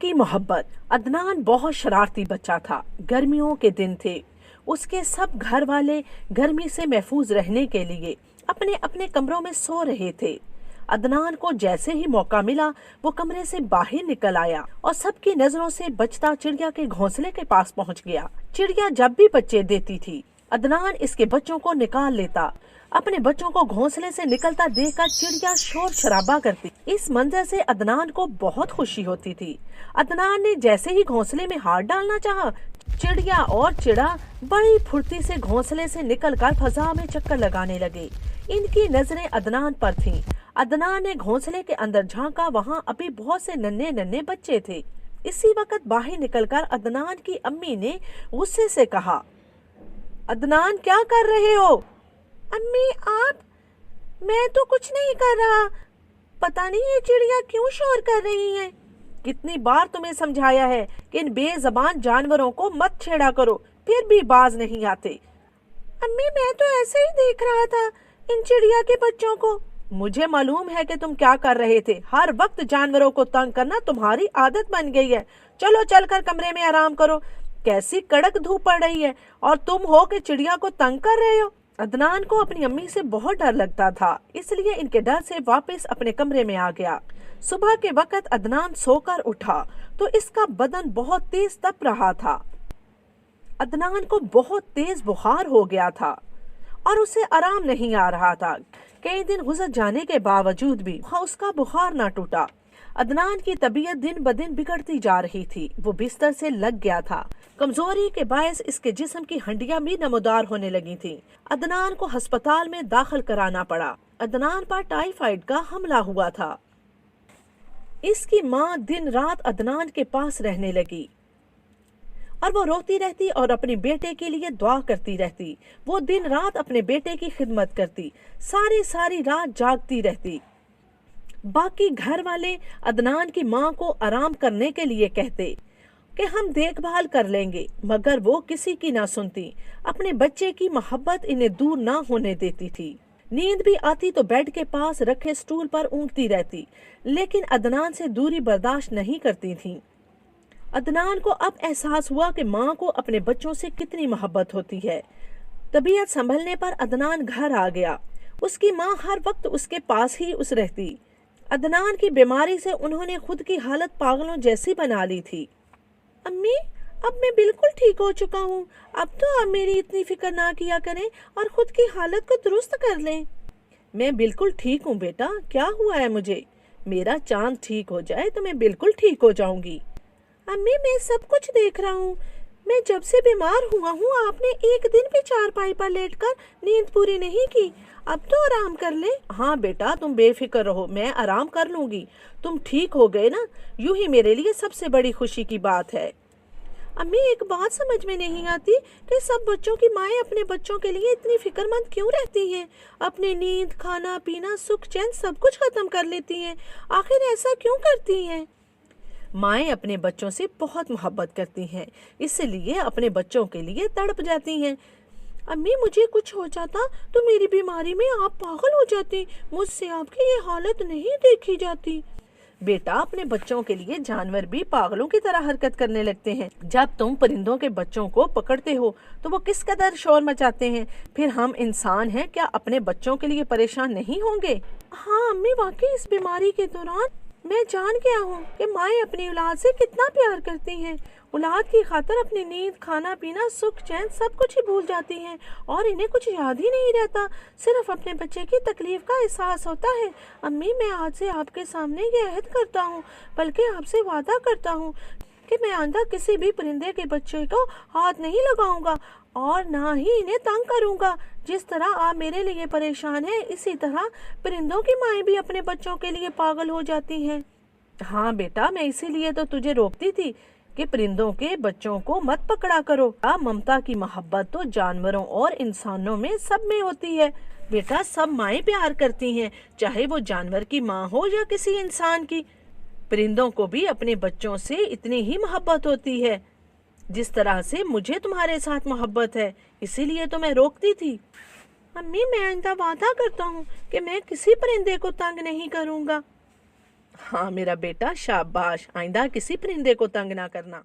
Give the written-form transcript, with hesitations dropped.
की मोहब्बत। अदनान बहुत शरारती बच्चा था। गर्मियों के दिन थे। उसके सब घर वाले गर्मी से महफूज रहने के लिए अपने अपने कमरों में सो रहे थे। अदनान को जैसे ही मौका मिला वो कमरे से बाहर निकल आया और सबकी नजरों से बचता चिड़िया के घोंसले के पास पहुंच गया। चिड़िया जब भी बच्चे देती थी, अदनान इसके बच्चों को निकाल लेता। अपने बच्चों को घोंसले से निकलता देखकर चिड़िया शोर शराबा करती। इस मंजर से अदनान को बहुत खुशी होती थी। अदनान ने जैसे ही घोंसले में हाथ डालना चाहा, चिड़िया और चिड़ा बड़ी फुर्ती से घोंसले से निकलकर फजा में चक्कर लगाने लगे। इनकी नजरें अदनान पर थीं। अदनान ने घोंसले के अंदर झांका, वहाँ अभी बहुत से नन्हे नन्हे बच्चे थे। इसी वक्त बाहर निकलकर अदनान की अम्मी ने गुस्से से कहा, अदनान क्या कर रहे हो? अम्मी आप? मैं तो कुछ नहीं कर रहा। पता नहीं ये चिड़िया क्यों शोर कर रही है। कितनी बार तुम्हें समझाया है कि इन बेज़बान जानवरों को मत छेड़ा करो, फिर भी बाज नहीं आते। अम्मी मैं तो ऐसे ही देख रहा था इन चिड़िया के बच्चों को। मुझे मालूम है कि तुम क्या कर रहे थे। हर वक्त जानवरों को तंग करना तुम्हारी आदत बन गई है। चलो चलकर कमरे में आराम करो। कैसी कड़क धूप पड़ रही है और तुम हो कि चिड़िया को तंग कर रहे हो। अदनान को अपनी अम्मी से बहुत डर लगता था, इसलिए इनके डर से वापस अपने कमरे में आ गया। सुबह के वक्त अदनान सोकर उठा तो इसका बदन बहुत तेज तप रहा था। अदनान को बहुत तेज बुखार हो गया था और उसे आराम नहीं आ रहा था। कई दिन गुजर जाने के बावजूद भी उसका बुखार ना टूटा। अदनान की तबीयत दिन ब दिन बिगड़ती जा रही थी। वो बिस्तर से लग गया था। कमजोरी के बायस इसके जिस्म की हड्डियां भी नमोदार होने लगी थीं। अदनान को अस्पताल में दाखिल कराना पड़ा। अदनान पर टाइफाइड का हमला हुआ था। इसकी माँ दिन रात अदनान के पास रहने लगी और वो रोती रहती और अपने बेटे के लिए दुआ करती रहती। वो दिन रात अपने बेटे की खिदमत करती, सारी रात जागती रहती। बाकी घर वाले अदनान की माँ को आराम करने के लिए कहते कि हम देखभाल कर लेंगे, मगर वो किसी की ना सुनती। अपने बच्चे की मोहब्बत इन्हें दूर ना होने देती थी। नींद भी आती तो बेड के पास रखे स्टूल पर ऊँघती रहती, लेकिन अदनान से दूरी बर्दाश्त नहीं करती थी। अदनान को अब एहसास हुआ कि माँ को अपने बच्चों से कितनी मोहब्बत होती है। तबीयत संभलने पर अदनान घर आ गया। उसकी माँ हर वक्त उसके पास ही रहती। अदनान की बीमारी से उन्होंने खुद की हालत पागलों जैसी बना ली थी। अम्मी अब मैं बिल्कुल ठीक हो चुका हूँ। अब तो आप मेरी इतनी फिक्र ना किया करें और खुद की हालत को दुरुस्त कर लें। मैं बिल्कुल ठीक हूँ बेटा। क्या हुआ है मुझे? मेरा चांद ठीक हो जाए तो मैं बिल्कुल ठीक हो जाऊंगी। अम्मी मैं सब कुछ देख रहा हूँ। मैं जब से बीमार हुआ हूँ आपने एक दिन भी चारपाई पर लेटकर नींद पूरी नहीं की। अब तो आराम कर ले। हाँ बेटा तुम बेफिक्र रहो, मैं आराम कर लूंगी। तुम ठीक हो गए ना, यूं ही मेरे लिए सबसे बड़ी खुशी की बात है। अम्मी एक बात समझ में नहीं आती कि सब बच्चों की माएँ अपने बच्चों के लिए इतनी फिक्रमंद क्यों रहती हैं। अपनी नींद, खाना पीना, सुख चैन सब कुछ खत्म कर लेती हैं। आखिर ऐसा क्यों करती हैं? माएँ अपने बच्चों से बहुत मोहब्बत करती हैं, इसलिए अपने बच्चों के लिए तड़प जाती हैं। अम्मी मुझे कुछ हो जाता तो मेरी बीमारी में आप पागल हो जाती। मुझसे आपकी ये हालत नहीं देखी जाती। बेटा अपने बच्चों के लिए जानवर भी पागलों की तरह हरकत करने लगते हैं। जब तुम परिंदों के बच्चों को पकड़ते हो तो वो किस कदर शोर मचाते हैं। फिर हम इंसान हैं, क्या अपने बच्चों के लिए परेशान नहीं होंगे? हाँ अम्मी वाकई इस बीमारी के दौरान मैं जान गया हूँ कि माएँ अपनी औलाद से कितना प्यार करती हैं। औलाद की खातिर अपनी नींद, खाना पीना, सुख चैन सब कुछ ही भूल जाती हैं और इन्हें कुछ याद ही नहीं रहता। सिर्फ अपने बच्चे की तकलीफ का एहसास होता है। अम्मी मैं आज से आपके सामने ये अहद करता हूँ, बल्कि आपसे वादा करता हूँ कि मैं आइंदा किसी भी परिंदे के बच्चे को हाथ नहीं लगाऊंगा और ना ही इन्हें तंग करूंगा। जिस तरह आप मेरे लिए परेशान हैं, इसी तरह परिंदों की माएँ भी अपने बच्चों के लिए पागल हो जाती हैं। हाँ बेटा मैं इसीलिए तो तुझे रोकती थी कि परिंदों के बच्चों को मत पकड़ा करो। ममता की मोहब्बत तो जानवरों और इंसानों में सब में होती है। बेटा सब माएँ प्यार करती हैं, चाहे वो जानवर की माँ हो या किसी इंसान की। परिंदों को भी अपने बच्चों से इतनी ही मोहब्बत होती है जिस तरह से मुझे तुम्हारे साथ मोहब्बत है, इसीलिए तो मैं रोकती थी। अम्मी मैं आइंदा वादा करता हूँ कि मैं किसी परिंदे को तंग नहीं करूँगा। हाँ मेरा बेटा, शाबाश, आइंदा किसी परिंदे को तंग ना करना।